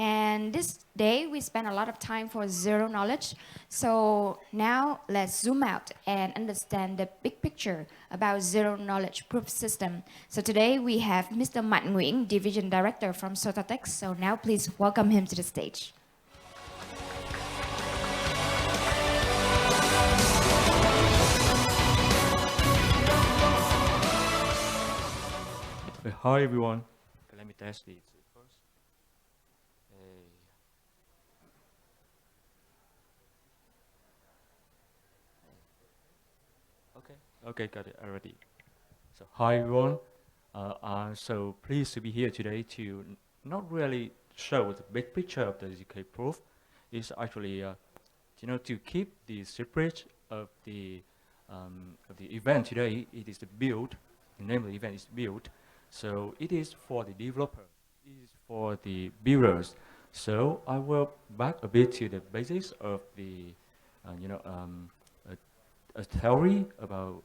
And this day we spent a lot of time for zero knowledge. So now let's zoom out and understand the big picture about zero knowledge proof system. So today we have Mr. Mạnh Nguyễn, Division Director from Sotatech. So now please welcome him to the stage. Hi everyone. Let me test it first. Okay. Okay, got it already. So hi everyone. I'm so pleased to be here today to not really show the big picture of the ZK proof. It's actually to keep the secret of the event today. It is the build. The name of the event is build. So it is for the developer. It is for the builders. So I will back a bit to the basics of the a, a theory about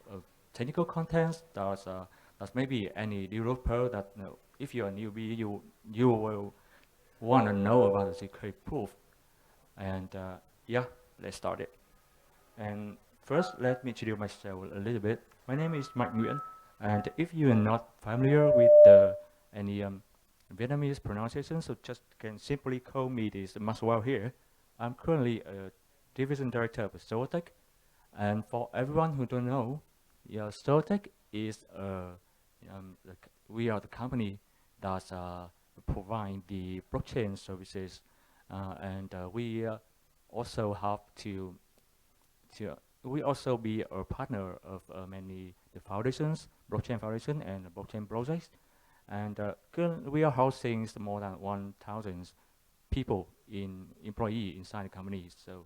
technical contents. That's maybe any developer that if you're a newbie, you will want to know about the secret proof. And yeah, let's start it. And first, let me introduce myself a little bit. My name is Mạnh Nguyễn, and if you are not familiar with any Vietnamese pronunciation, so just can simply call me this Maxwell here. I'm currently a division director of Sotatech, and for everyone who don't know, yeah, Sotatech is we are the company that provide the blockchain services, and we also have to we also be a partner of many the foundations, blockchain foundation and blockchain projects. And currently we are housing more than 1,000 people in employee inside the company. So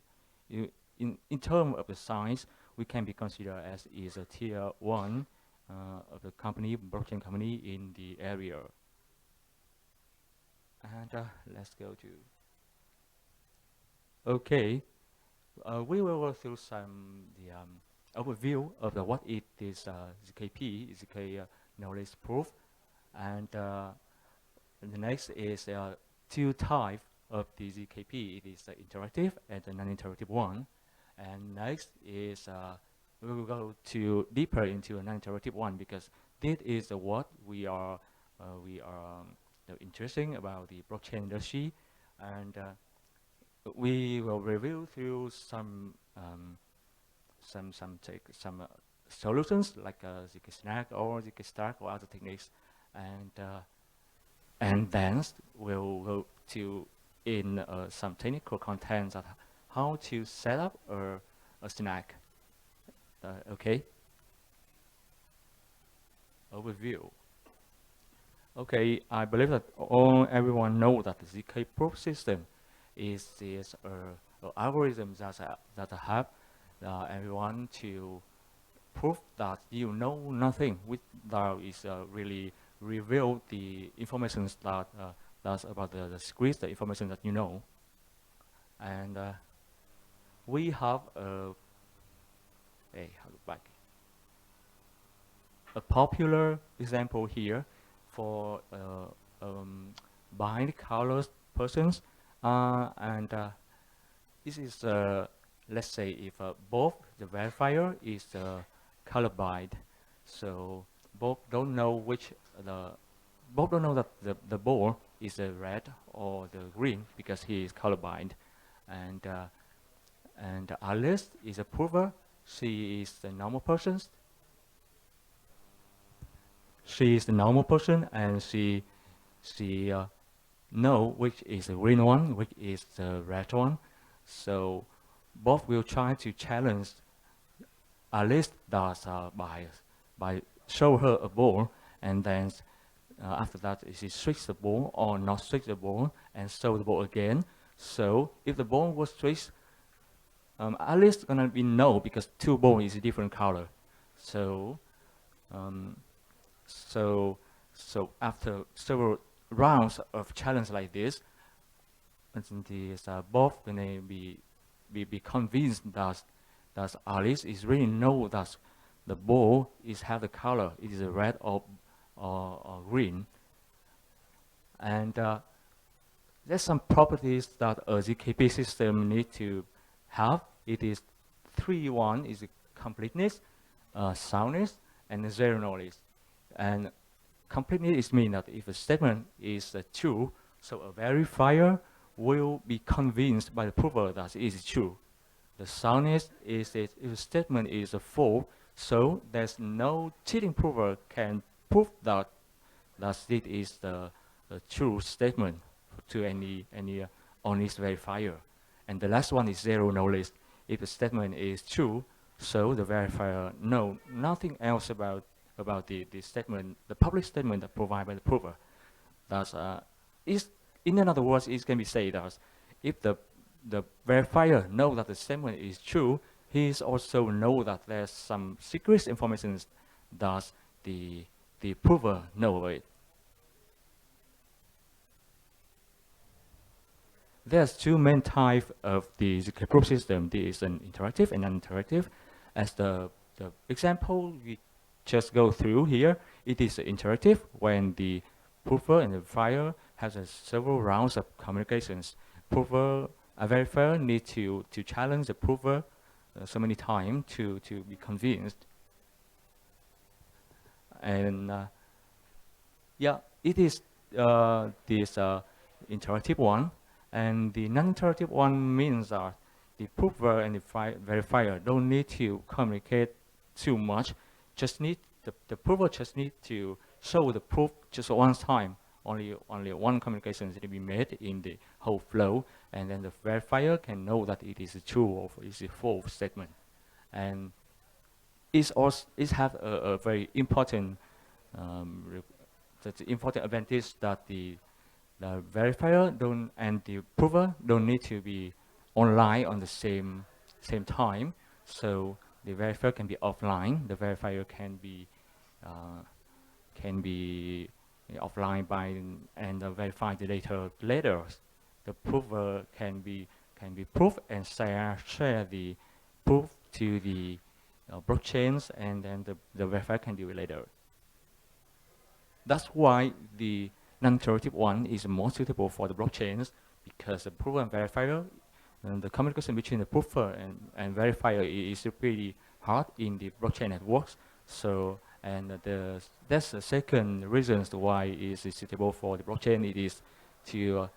in terms of the size, we can be considered as is a tier one of the company, blockchain company in the area. And let's go to, okay. We will go through some the overview of what it is ZKP, ZK knowledge proof, and the next is two types of the ZKP. It is the interactive and the non-interactive one. And next is we will go to deeper into a non-interactive one because this is what we are interesting about the blockchain industry, and we will review through some solutions like ZK Snack or ZK Stack or other techniques, and then we'll go to in some technical contents of how to set up a snack. Okay. Overview. Okay, I believe that everyone knows that the ZK proof system is this algorithm that have everyone to prove that you know nothing, which that is really reveal the information that's about the script, the information that you know. And we have a popular example here for blind colors persons, and this is let's say if both the verifier is colorblind, so both don't know both don't know that the ball is the red or the green because he is colorblind, and Alice is a prover. She is the normal person. She is the normal person, and she know which is the green one, which is the red one. So both will try to challenge Alice does by show her a ball, and then after that she switch the ball or not switch the ball and show the ball again. So if the ball was switched, Alice gonna be no because two ball is a different color. So so after several rounds of challenge like this, both gonna be convinced that Alice is really know that the ball is have the color, it is a red or green, and there's some properties that a ZKP system need to have. It is 3-1 is completeness, soundness, and zero knowledge. And completeness means that if a statement is true, so a verifier will be convinced by the prover that it is true. The soundness is if a statement is a false, so there's no cheating prover can prove that it is the true statement to any honest verifier. And the last one is zero knowledge. If the statement is true, so the verifier know nothing else about the statement, the public statement that provided by the prover. That's is in other words, it can be said as if the verifier know that the statement is true, he is also know that there's some secret information that the prover know of it. There's two main types of the ZK proof system. There is an interactive and non-interactive. As the example we just go through here, it is interactive when the prover and the verifier has several rounds of communications. Prover, a verifier need to challenge the prover so many times to be convinced. And yeah, it is this interactive one. And the non-interactive one means that the prover and the verifier don't need to communicate too much. Just need the prover just need to show the proof just one time. Only one communication is to be made in the whole flow, and then the verifier can know that it is a true or is a false statement. And it have a very important important advantage that the verifier don't and the prover don't need to be online on the same time. So the verifier can be offline. The verifier can be offline by and verify the data later. The prover can be proof and share the proof to the blockchains, and then the verifier can do it later. That's why the non-interactive one is more suitable for the blockchains, because the prover and verifier, and the communication between the prover and verifier is pretty hard in the blockchain networks. So, and that's the second reason why it is suitable for the blockchain. It is to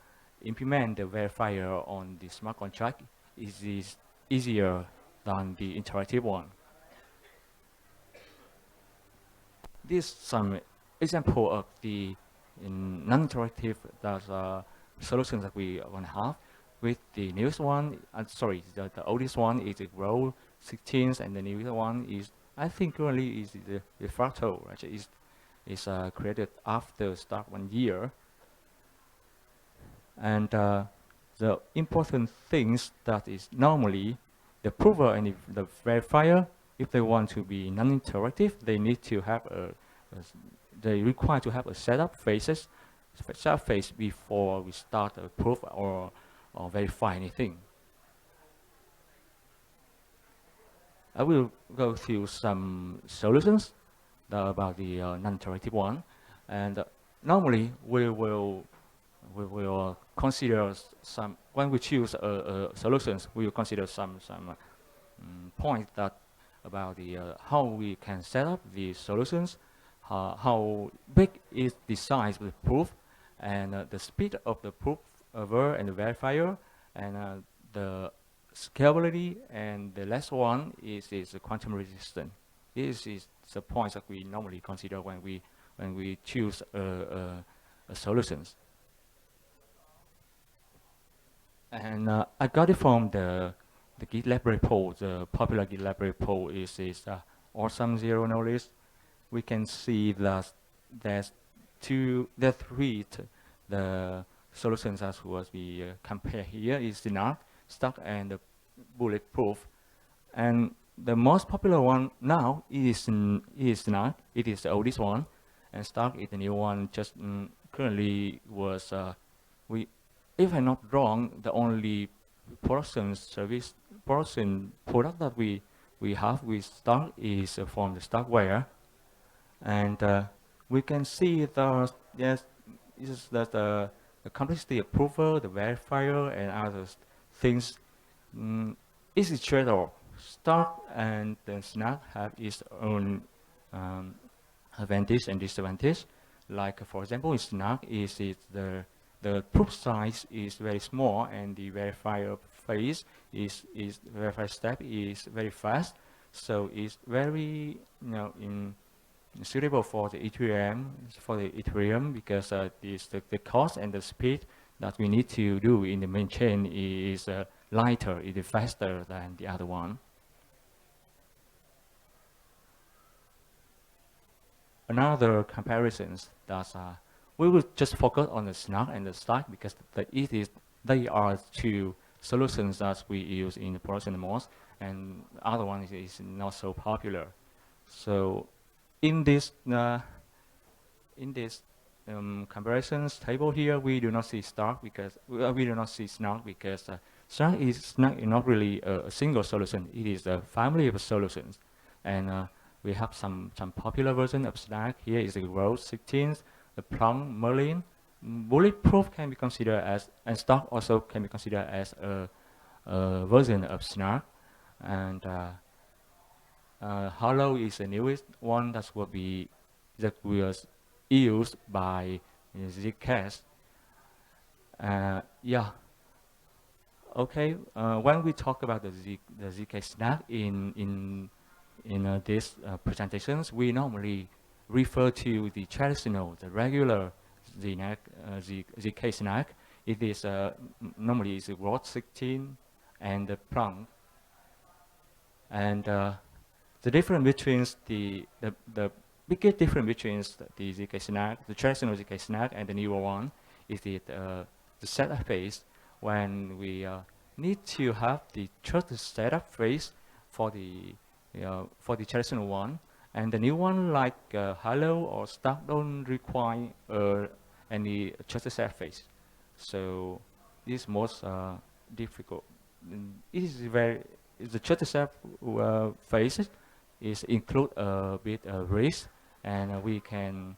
implement the verifier on the smart contract. It is easier than the interactive one. This is some example of the non-interactive solutions that we want to have. With the newest one, the oldest one is the Grow 16, and the newest one is, I think currently is the Fractal, right? Is created after start 1 year. And the important things that is normally the prover and the verifier, if they want to be non-interactive, they need to have they require to have a setup phase before we start a proof or verify anything. I will go through some solutions about the non-interactive one, and normally we will consider some, when we choose solutions, we will consider some points that about the how we can set up the solutions, how big is the size of the proof, and the speed of the prover and the verifier, and the scalability, and the last one is quantum resistance. This is the points that we normally consider when we choose solutions. And I got it from the GitLab repo. The popular GitLab repo is awesome zero knowledge. We can see that there's three the solutions that was be compared here is the NARC, stuck, and the bulletproof. And the most popular one now is NARC. It is the oldest one, and stuck is the new one. Just currently was if I'm not wrong, the only production product that we have with stock is from the Stockware. And we can see that yes, is that the complexity approval, the verifier, and other things. It's a trade-off. Start and the Snark have its own um, advantage and disadvantage. Like for example, in Snark is the proof size is very small and the verifier phase is verifier step is very fast. So it's very in suitable for the Ethereum because the cost and the speed that we need to do in the main chain is lighter, it is faster than the other one. Another comparisons that we will just focus on the Snark and the Stack because they are two solutions that we use in the production most, and the other one is not so popular. So in this comparisons table here, we do not see Stark because we do not see Snark because Snark is not really a single solution. It is a family of solutions, and we have some popular version of Snark. Here is the Rose 16, the Plum, Merlin. Bulletproof can be considered as, and Stark also can be considered as a version of Snark, and Hollow is the newest one that was used by Zcash. Yeah. Okay. When we talk about the Zcash Snark in these presentations, we normally refer to the traditional, the regular Zcash Snark. It is normally is Rod 16 and the Plum, and the difference between the biggest difference between the ZK Snark, the traditional ZK Snark, and the newer one is the setup phase. When we need to have the trusted setup phase for the traditional one, and the new one like Hello or Stack don't require any trusted setup phase. So this is most difficult. It is very the trusted setup phase is include a bit of risk, and we can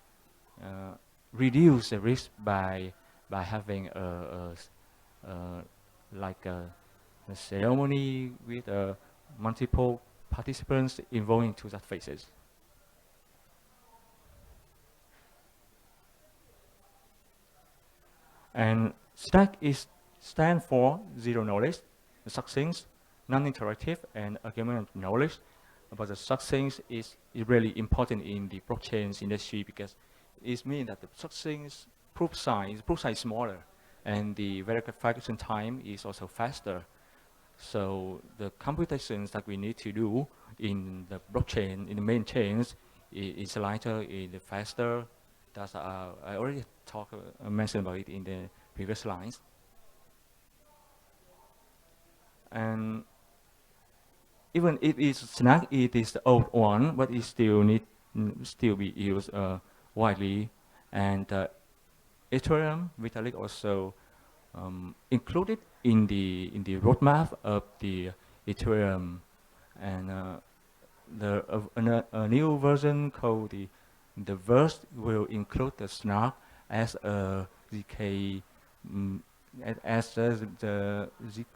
reduce the risk by having like a ceremony with multiple participants involved into that phases. And STACK stand for zero knowledge, succinct, non-interactive, and argument knowledge. But the succinct is really important in the blockchain industry because it means that the succinct proof size is smaller, and the verification time is also faster. So the computations that we need to do in the blockchain, in the main chains, is lighter, is faster. That's I already mentioned about it in the previous slides. And even if it's Snark, it is the old one, but it still be used widely. And Ethereum, Vitalik also included in the roadmap of the Ethereum, and a new version called the Verse will include the Snark as a ZK as the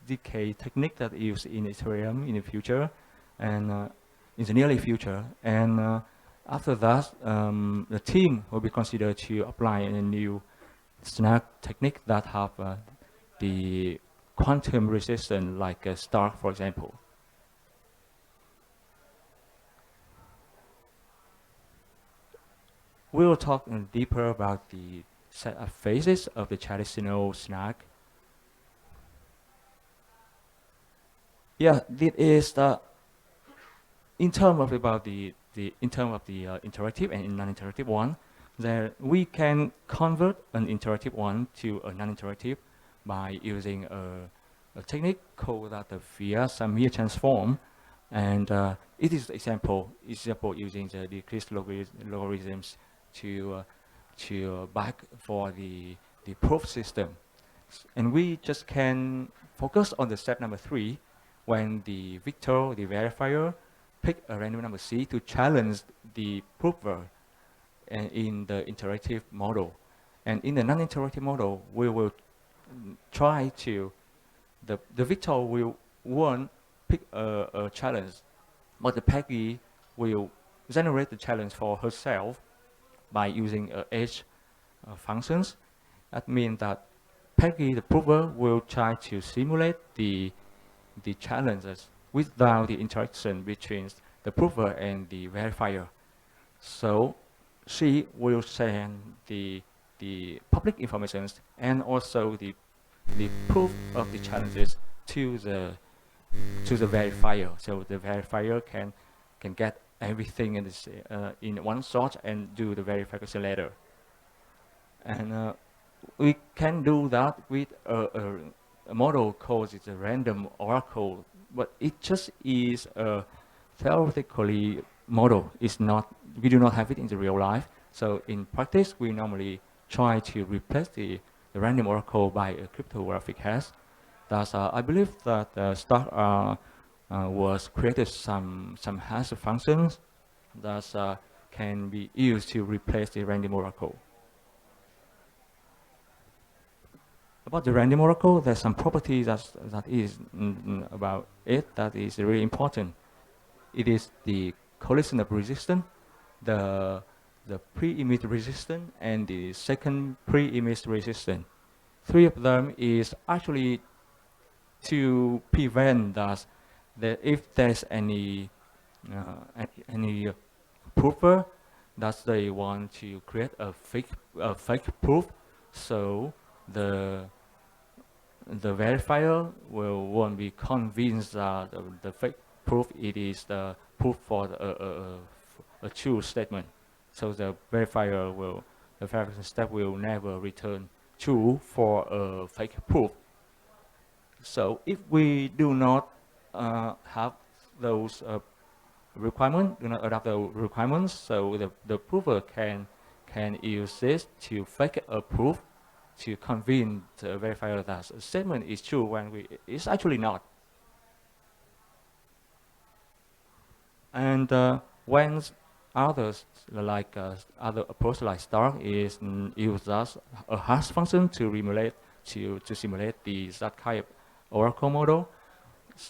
ZK technique that is used in Ethereum in the future, and in the nearly future. And after that, the team will be considered to apply a new Snark technique that have the quantum resistance, like a star, for example. We will talk deeper about the set of phases of the traditional Snark. Yeah, this is the in terms of about the interactive and non-interactive one. There we can convert an interactive one to a non-interactive by using a technique called the Fourier transform, and it is example using the decreased logarithms to back for the proof system. And we just can focus on the step number 3 when the victor, the verifier, pick a random number C to challenge the prover in the interactive model. And in the non-interactive model, we will try to, the victor will one pick a challenge, but the Peggy will generate the challenge for herself by using edge functions. That means that Peggy, the prover, will try to simulate the challenges without the interaction between the prover and the verifier. So she will send the public information and also the proof of the challenges to the verifier. So the verifier can get everything in this in one shot and do the verification later. And we can do that with a model called a random oracle, but it just is a theoretically model. It's not, we do not have it in the real life. So in practice, we normally try to replace the random oracle by a cryptographic hash. Thus, I believe that Star was created some hash functions that can be used to replace the random oracle. About the random oracle, there's some properties that is about it that is really important. It is the collision of resistance, the pre-image resistance, and the second pre-image resistance. Three of them is actually to prevent that if there's any prover that they want to create a fake proof, so the verifier won't be convinced that the fake proof it is the proof for a true statement. So the verification step will never return true for a fake proof. So if we do not have those requirements, do not adopt the requirements, so the prover can use this to fake a proof to convince the verifier that a statement is true when it's actually not. And when others like other approach like Star is use as a hash function to simulate that kind of oracle model.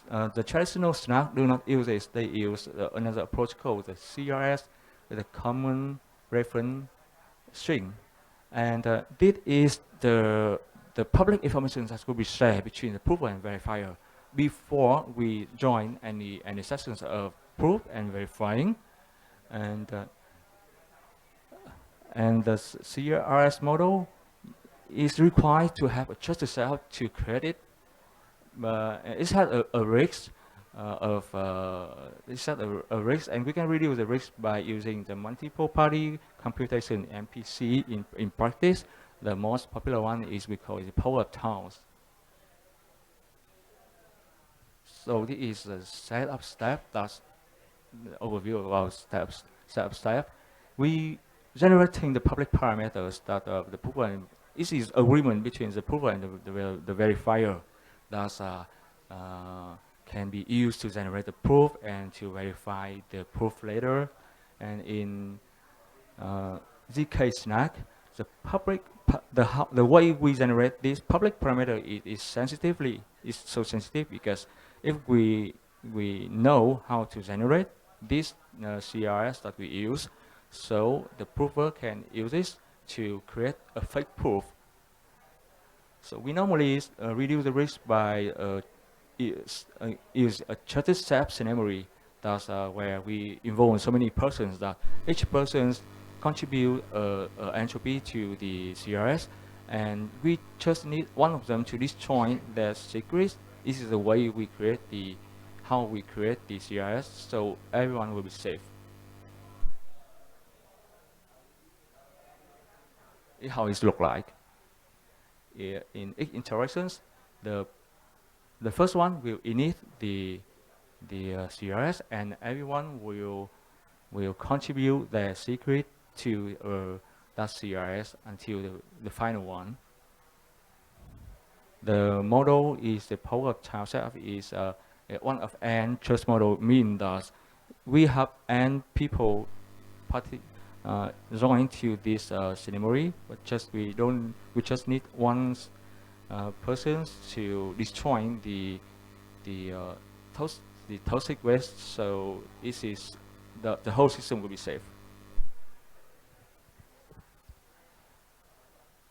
The traditional Snark do not use this. They use another approach called the CRS, the common reference string, and this is the public information that will be shared between the prover and verifier before we join any sessions of proof and verifying, and the CRS model is required to have a trusted self to create it. It has a risk risk, and we can reduce the risk by using the multiple party computation MPC in practice. The most popular one is we call it the power of towns. So this is the setup step. That's the overview of our setup step. We generating the public parameters that the prover and this is agreement between the prover and the verifier that can be used to generate the proof and to verify the proof later. And in ZK Snack, the way we generate this public parameter is so sensitive because if we know how to generate this CRS that we use, so the prover can use this to create a fake proof. So we normally reduce the risk by use a trusted steps in memory. That's where we involve so many persons that each person contribute entropy to the CRS, and we just need one of them to destroy their secrets. This is the way we create how we create the CRS, so everyone will be safe. How it look like. In interactions, the first one will init the CRS, and everyone will contribute their secret to that CRS until the final one. The model is the power of child self is one of n trust model, means that we have n people join to this ceremony, but we just need one person to destroy the uh, the toxic waste, so this is the whole system will be safe.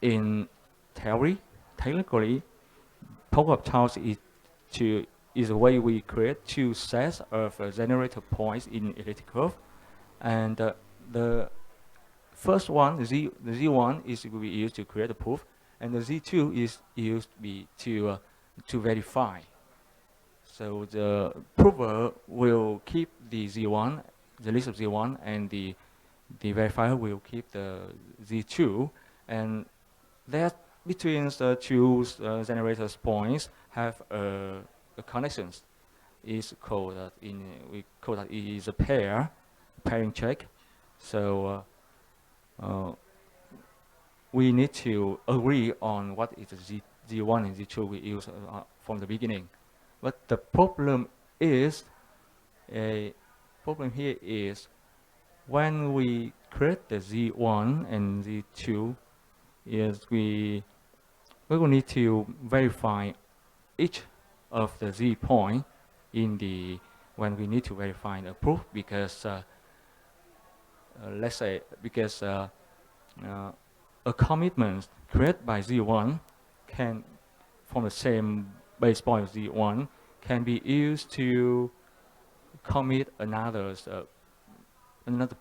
In theory, technically, power of charge is a way we create two sets of generator points in elliptic curve, and the first one, the Z1 is will be used to create the proof, and the Z2 is used to verify. So the prover will keep the Z1, the list of Z1, and the verifier will keep the Z2, and that between the two generators points have a connections. Is called we call that it is a pairing check. So we need to agree on what is the Z1 and Z2 we use from the beginning. But the problem is, a problem here is when we create the Z1 and Z2, is we will need to verify each of the Z point in the when we need to verify the proof, because let's say because a commitment created by Z1 can, from the same base point of Z1, can be used to commit another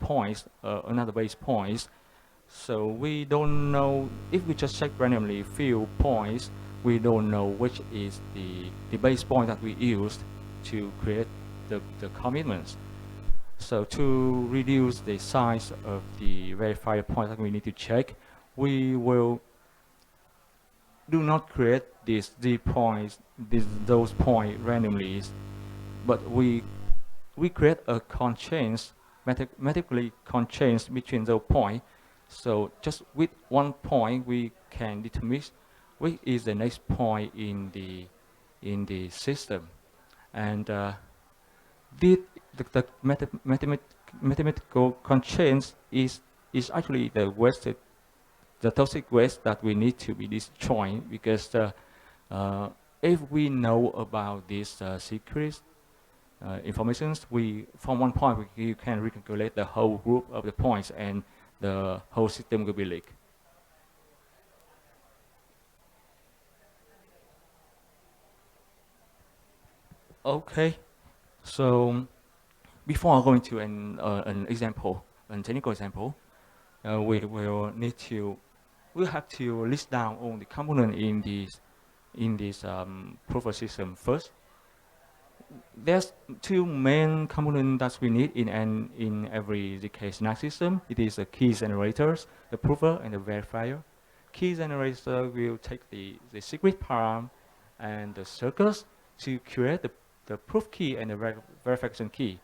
point, another base points. So we don't know, if we just check randomly few points, we don't know which is the base point that we used to create the commitments. So to reduce the size of the verifier point that we need to check, we will do not create these Z points, those points randomly, but we create a constraint, mathematically constraints between those points. So just with one point, we can determine which is the next point in the system, and the mathematical constraints is actually the waste, the toxic waste that we need to be destroyed, because if we know about these secrets informations, we from one point you can recalculate the whole group of the points, and the whole system will be leaked. Okay, so before going to an example, a technical example, we will need to, we have to list down all the components in this proof of system first. There's two main components that we need in every ZK snack system. It is the key generators, the prover, and the verifier. Key generator will take the secret param and the circles to create the proof key and the verification key.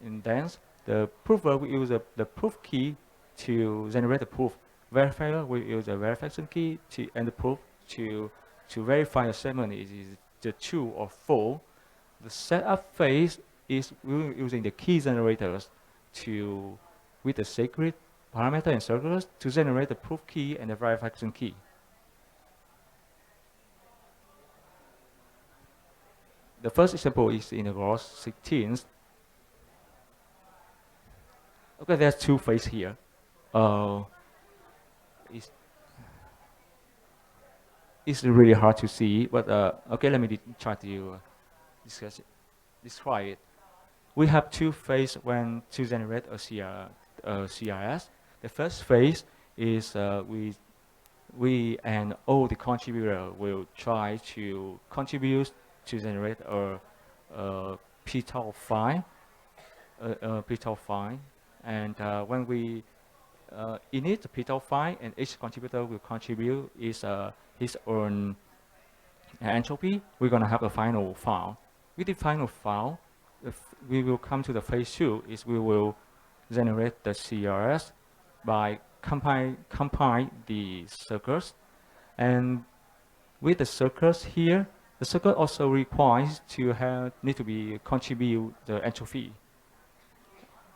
And then the prover will use the proof key to generate the proof. Verifier will use the verification key and the proof to verify a statement is the true or false. The setup phase is using the key generators with the secret parameter and circles to generate the proof key and the verification key. The first example is in the row 16. Okay, there's two phases here. It's really hard to see, but okay, let me try to describe it. We have two phases when to generate a CRS. The first phase is we and all the contributor will try to contribute to generate a PTOL file, and when we init the PTOL file, and each contributor will contribute his own entropy, we're going to have a final file. With the final file, we will come to the phase 2, is we will generate the CRS by compile the circuits. And with the circuits here, the circuit also requires to need to be contribute the entropy.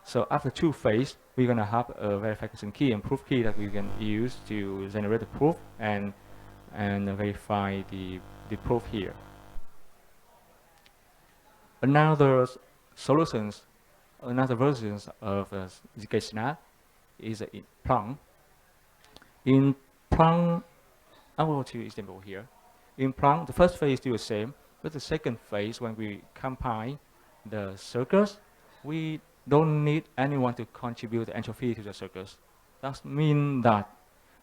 So after two phase, we're gonna have a verification key and proof key that we can use to generate the proof and verify the proof here. Another solutions, another versions of ZK Snap is in Plum. In Plum, I will show you example here. In Plum, the first phase is still the same, but the second phase, when we compile the circuits, we don't need anyone to contribute the entropy to the circuits. That means that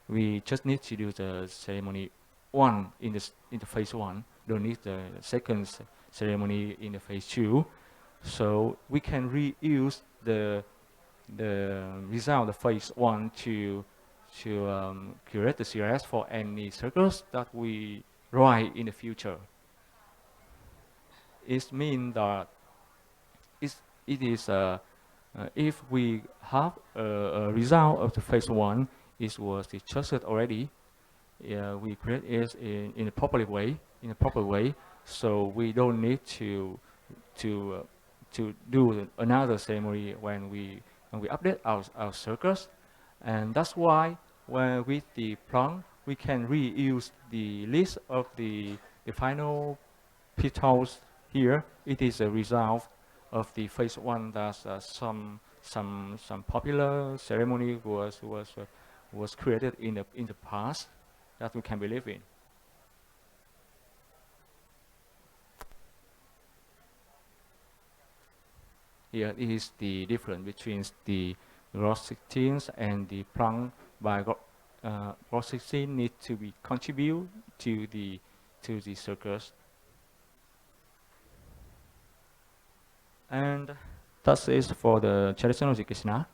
we just need to do the ceremony one in the phase one. Don't need the second ceremony in the phase two. So we can reuse the result of phase one to create the CRS for any circuits that we write in the future. It means that it is if we have a result of the phase one, it was trusted already. We create it in a proper way, so we don't need to do another ceremony when we update our circuits, and that's why when with the Plum we can reuse the list of the final petals here. It is a result of the phase one that some popular ceremony was created in the past that we can believe in. Here is the difference between the ROS16 and the Plum. By ROS16 need to be contribute to the circuits. And that is for the traditional ZK Snap.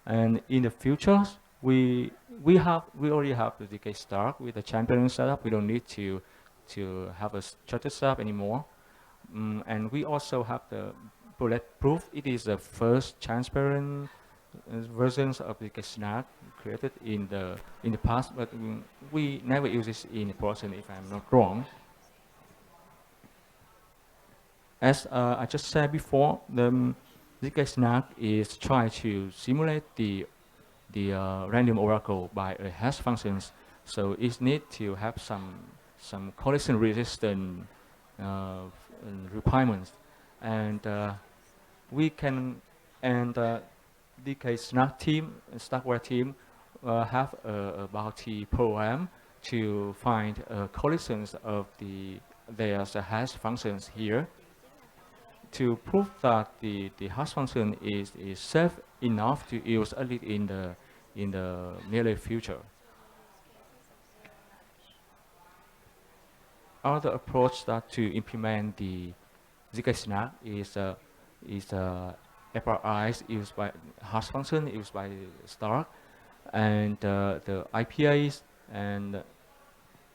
And in the future, we already have the ZK Star with the champion setup. We don't need to have a structured setup anymore. And we also have the bulletproof. It is the first transparent versions of the ZK Snap created in the past, but we never use this in production, if I'm not wrong. As I just said before, the ZK Snap is trying to simulate the random oracle by a hash functions. So it needs to have some collision resistant requirements, and we can ZK Snap team, Starkware team, have a bounty program to find collisions of their hash functions here, to prove that the hash function is safe enough to use only in the near future. Other approach that to implement the ZK Snap is FRIs used by hash function used by Star, and the IPAs, and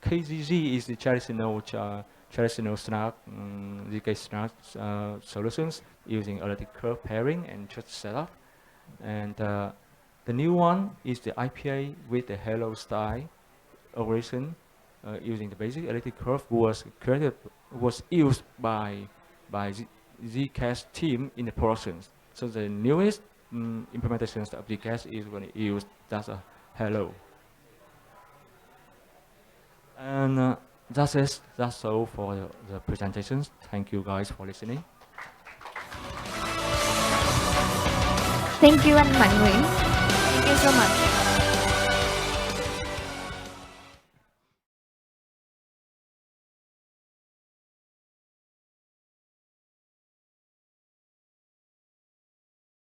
KZZ is the traditional Snap, ZK Snap solutions using elliptic curve pairing and trust setup. And the new one is the IPA with the Halo style operation using the basic elliptic curve was used by Zcash team in the process. So the newest implementations of Zcash is going to use that's a Halo. And that's all for the presentations. Thank you guys for listening. Thank you, anh Mạnh Nguyễn. Thank you so much.